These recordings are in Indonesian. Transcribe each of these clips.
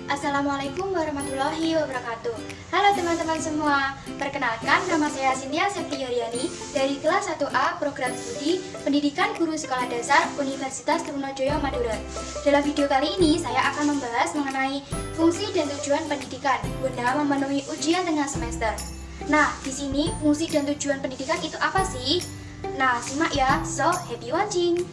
Assalamualaikum warahmatullahi wabarakatuh. Halo teman-teman semua, perkenalkan nama saya Cynthia Septiyariani dari kelas 1A Program Studi Pendidikan Guru Sekolah Dasar Universitas Trunojoyo Madura. Dalam video kali ini saya akan membahas mengenai fungsi dan tujuan pendidikan guna memenuhi ujian tengah semester. Nah, di sini fungsi dan tujuan pendidikan itu apa sih? Nah, simak ya, so happy watching.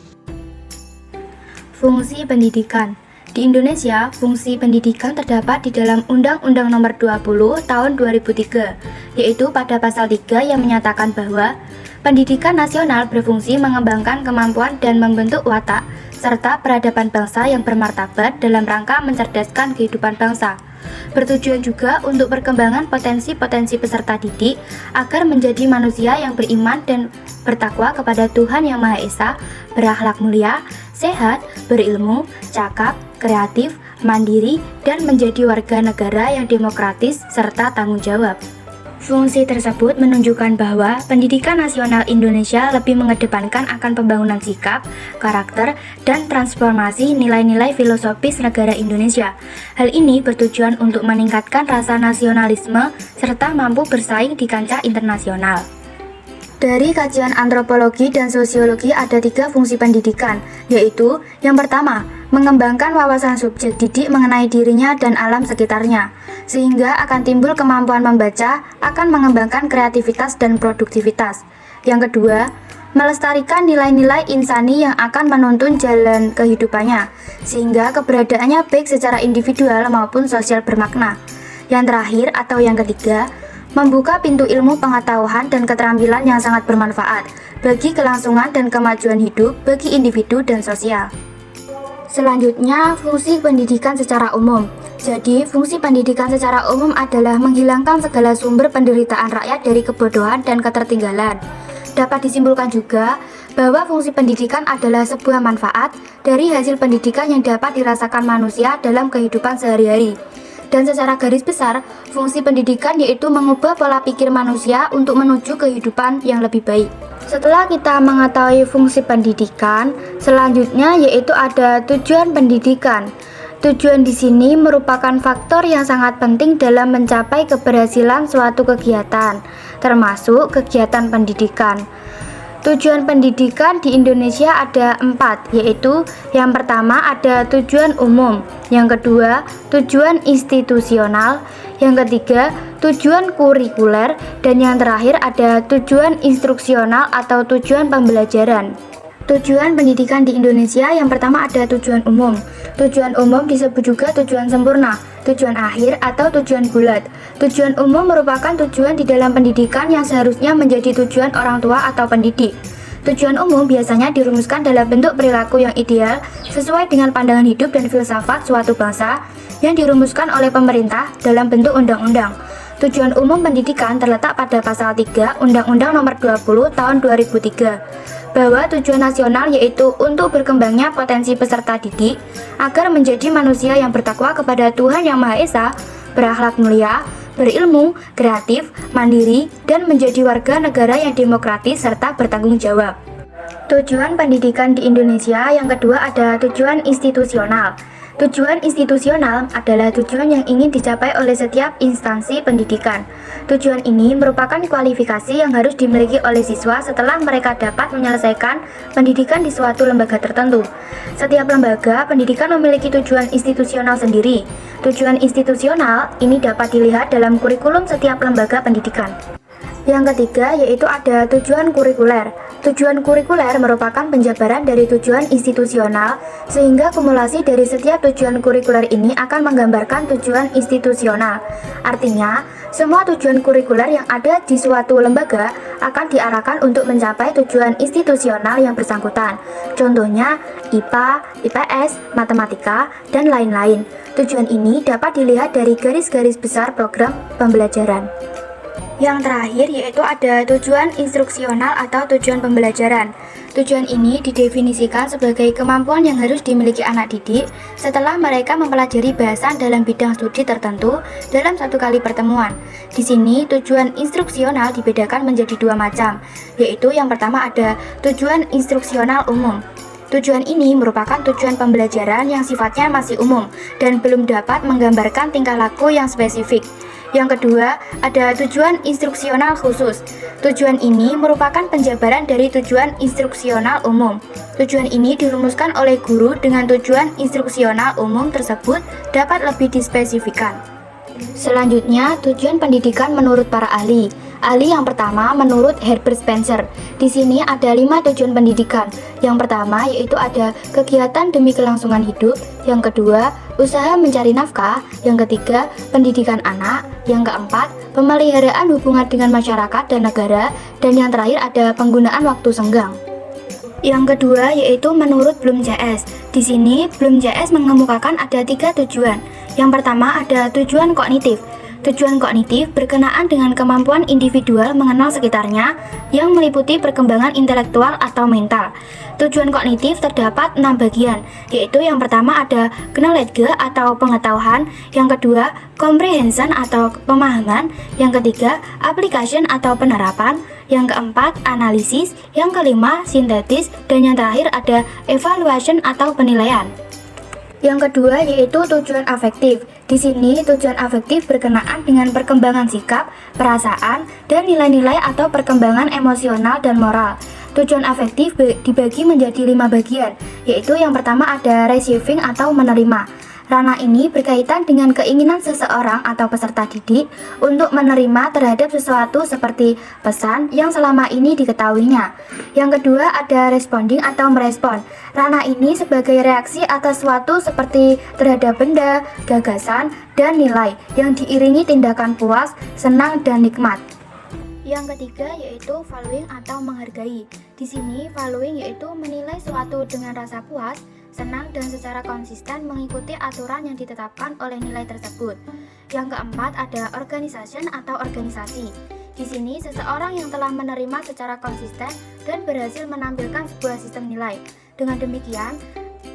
Fungsi pendidikan. Di Indonesia, fungsi pendidikan terdapat di dalam Undang-Undang Nomor 20 Tahun 2003, yaitu pada pasal 3 yang menyatakan bahwa pendidikan nasional berfungsi mengembangkan kemampuan dan membentuk watak serta peradaban bangsa yang bermartabat dalam rangka mencerdaskan kehidupan bangsa. Bertujuan juga untuk perkembangan potensi-potensi peserta didik agar menjadi manusia yang beriman dan bertakwa kepada Tuhan Yang Maha Esa, berakhlak mulia, sehat, berilmu, cakap, kreatif, mandiri, dan menjadi warga negara yang demokratis serta tanggung jawab. Fungsi tersebut menunjukkan bahwa pendidikan nasional Indonesia lebih mengedepankan akan pembangunan sikap, karakter, dan transformasi nilai-nilai filosofis negara Indonesia. Hal ini bertujuan untuk meningkatkan rasa nasionalisme serta mampu bersaing di kancah internasional. Dari kajian antropologi dan sosiologi ada 3 fungsi pendidikan, yaitu yang pertama, mengembangkan wawasan subjek didik mengenai dirinya dan alam sekitarnya, sehingga akan timbul kemampuan membaca, akan mengembangkan kreativitas dan produktivitas. Yang kedua, melestarikan nilai-nilai insani yang akan menuntun jalan kehidupannya, sehingga keberadaannya baik secara individual maupun sosial bermakna. Yang terakhir atau yang ketiga, membuka pintu ilmu pengetahuan dan keterampilan yang sangat bermanfaat bagi kelangsungan dan kemajuan hidup bagi individu dan sosial. Selanjutnya, fungsi pendidikan secara umum. Jadi, fungsi pendidikan secara umum adalah menghilangkan segala sumber penderitaan rakyat dari kebodohan dan ketertinggalan. Dapat disimpulkan juga bahwa fungsi pendidikan adalah sebuah manfaat dari hasil pendidikan yang dapat dirasakan manusia dalam kehidupan sehari-hari. Dan secara garis besar, fungsi pendidikan yaitu mengubah pola pikir manusia untuk menuju kehidupan yang lebih baik. Setelah kita mengetahui fungsi pendidikan, selanjutnya yaitu ada tujuan pendidikan. Tujuan di sini merupakan faktor yang sangat penting dalam mencapai keberhasilan suatu kegiatan, termasuk kegiatan pendidikan. Tujuan pendidikan di Indonesia ada 4, yaitu yang pertama ada tujuan umum, yang kedua tujuan institusional, yang ketiga tujuan kurikuler, dan yang terakhir ada tujuan instruksional atau tujuan pembelajaran. Tujuan pendidikan di Indonesia yang pertama ada tujuan umum. Tujuan umum disebut juga tujuan sempurna, tujuan akhir atau tujuan bulat. Tujuan umum merupakan tujuan di dalam pendidikan yang seharusnya menjadi tujuan orang tua atau pendidik. Tujuan umum biasanya dirumuskan dalam bentuk perilaku yang ideal sesuai dengan pandangan hidup dan filsafat suatu bangsa yang dirumuskan oleh pemerintah dalam bentuk undang-undang. Tujuan umum pendidikan terletak pada pasal 3 Undang-Undang Nomor 20 Tahun 2003. Bahwa tujuan nasional yaitu untuk berkembangnya potensi peserta didik agar menjadi manusia yang bertakwa kepada Tuhan Yang Maha Esa, berakhlak mulia, berilmu, kreatif, mandiri, dan menjadi warga negara yang demokratis serta bertanggung jawab. Tujuan pendidikan di Indonesia yang kedua ada tujuan institusional. Tujuan institusional adalah tujuan yang ingin dicapai oleh setiap instansi pendidikan. Tujuan ini merupakan kualifikasi yang harus dimiliki oleh siswa setelah mereka dapat menyelesaikan pendidikan di suatu lembaga tertentu. Setiap lembaga pendidikan memiliki tujuan institusional sendiri. Tujuan institusional ini dapat dilihat dalam kurikulum setiap lembaga pendidikan. Yang ketiga yaitu ada tujuan kurikuler. Tujuan kurikuler merupakan penjabaran dari tujuan institusional, sehingga kumulasi dari setiap tujuan kurikuler ini akan menggambarkan tujuan institusional. Artinya, semua tujuan kurikuler yang ada di suatu lembaga akan diarahkan untuk mencapai tujuan institusional yang bersangkutan. Contohnya, IPA, IPS, matematika, dan lain-lain. Tujuan ini dapat dilihat dari garis-garis besar program pembelajaran. Yang terakhir yaitu ada tujuan instruksional atau tujuan pembelajaran. Tujuan ini didefinisikan sebagai kemampuan yang harus dimiliki anak didik setelah mereka mempelajari bahasan dalam bidang studi tertentu dalam satu kali pertemuan. Di sini tujuan instruksional dibedakan menjadi 2 macam, yaitu yang pertama ada tujuan instruksional umum. Tujuan ini merupakan tujuan pembelajaran yang sifatnya masih umum dan belum dapat menggambarkan tingkah laku yang spesifik. Yang kedua, ada tujuan instruksional khusus. Tujuan ini merupakan penjabaran dari tujuan instruksional umum. Tujuan ini dirumuskan oleh guru dengan tujuan instruksional umum tersebut dapat lebih dispesifikan. Selanjutnya, tujuan pendidikan menurut para ahli. Ahli yang pertama menurut Herbert Spencer. Di sini ada 5 tujuan pendidikan. Yang pertama yaitu ada kegiatan demi kelangsungan hidup. Yang kedua, usaha mencari nafkah. Yang ketiga, pendidikan anak. Yang keempat, pemeliharaan hubungan dengan masyarakat dan negara. Dan yang terakhir ada penggunaan waktu senggang. Yang kedua yaitu menurut Bloom-JS. Di sini Bloom-JS mengemukakan ada 3 tujuan. Yang pertama ada tujuan kognitif. Tujuan kognitif berkenaan dengan kemampuan individual mengenal sekitarnya yang meliputi perkembangan intelektual atau mental. Tujuan kognitif terdapat 6 bagian, yaitu yang pertama ada knowledge atau pengetahuan, yang kedua comprehension atau pemahaman, yang ketiga application atau penerapan, yang keempat analisis, yang kelima sintetis, dan yang terakhir ada evaluation atau penilaian. Yang kedua yaitu tujuan afektif. Di sini tujuan afektif berkenaan dengan perkembangan sikap, perasaan, dan nilai-nilai atau perkembangan emosional dan moral. Tujuan afektif dibagi menjadi 5 bagian, yaitu yang pertama ada receiving atau menerima. Ranah ini berkaitan dengan keinginan seseorang atau peserta didik untuk menerima terhadap sesuatu seperti pesan yang selama ini diketahuinya. Yang kedua ada responding atau merespon. Ranah ini sebagai reaksi atas sesuatu seperti terhadap benda, gagasan, dan nilai yang diiringi tindakan puas, senang, dan nikmat. Yang ketiga yaitu valuing atau menghargai. Di sini valuing yaitu menilai suatu dengan rasa puas, senang, dan secara konsisten mengikuti aturan yang ditetapkan oleh nilai tersebut. Yang keempat ada organization atau organisasi. Di sini seseorang yang telah menerima secara konsisten dan berhasil menampilkan sebuah sistem nilai. Dengan demikian,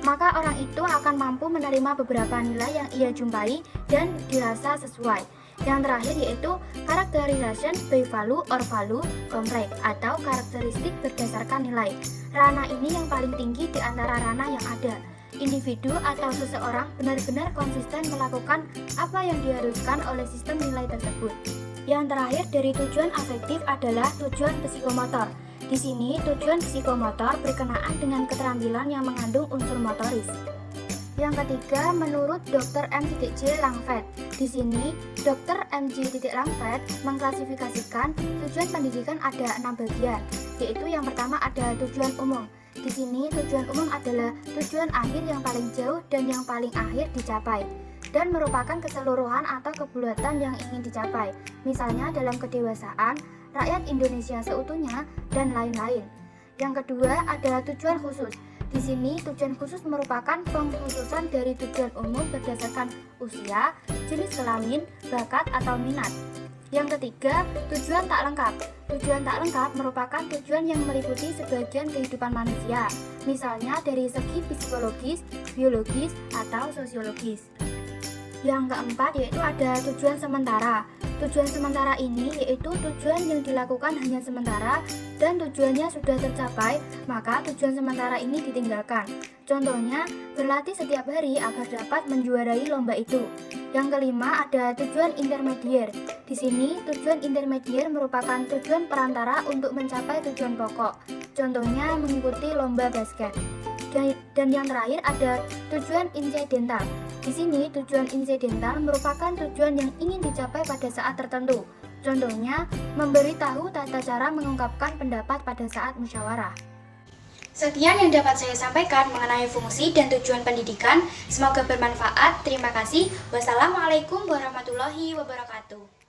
maka orang itu akan mampu menerima beberapa nilai yang ia jumpai dan dirasa sesuai. Yang terakhir yaitu characterization by value or value complex atau karakteristik berdasarkan nilai. Ranah ini yang paling tinggi di antara ranah yang ada. Individu atau seseorang benar-benar konsisten melakukan apa yang diharuskan oleh sistem nilai tersebut. Yang terakhir dari tujuan afektif adalah tujuan psikomotor. Di sini tujuan psikomotor berkenaan dengan keterampilan yang mengandung unsur motoris. Yang ketiga, menurut Dr. M.J. Langford. Di sini, Dr. M.J. Langford mengklasifikasikan tujuan pendidikan ada 6 bagian, yaitu yang pertama ada tujuan umum. Di sini, tujuan umum adalah tujuan akhir yang paling jauh dan yang paling akhir dicapai, dan merupakan keseluruhan atau kebulatan yang ingin dicapai, misalnya dalam kedewasaan, rakyat Indonesia seutuhnya, dan lain-lain. Yang kedua, ada tujuan khusus. Di sini, tujuan khusus merupakan pengkhususan dari tujuan umum berdasarkan usia, jenis kelamin, bakat, atau minat. Yang ketiga, tujuan tak lengkap. Tujuan tak lengkap merupakan tujuan yang meliputi sebagian kehidupan manusia, misalnya dari segi psikologis, biologis, atau sosiologis. Yang keempat yaitu ada tujuan sementara. Tujuan sementara ini yaitu tujuan yang dilakukan hanya sementara dan tujuannya sudah tercapai, maka tujuan sementara ini ditinggalkan. Contohnya, berlatih setiap hari agar dapat menjuarai lomba itu. Yang kelima ada tujuan intermedier. Di sini, tujuan intermedier merupakan tujuan perantara untuk mencapai tujuan pokok. Contohnya, mengikuti lomba basket. Dan yang terakhir ada tujuan insidental. Di sini tujuan insidental merupakan tujuan yang ingin dicapai pada saat tertentu. Contohnya, memberitahu tata cara mengungkapkan pendapat pada saat musyawarah. Sekian yang dapat saya sampaikan mengenai fungsi dan tujuan pendidikan. Semoga bermanfaat. Terima kasih. Wassalamualaikum warahmatullahi wabarakatuh.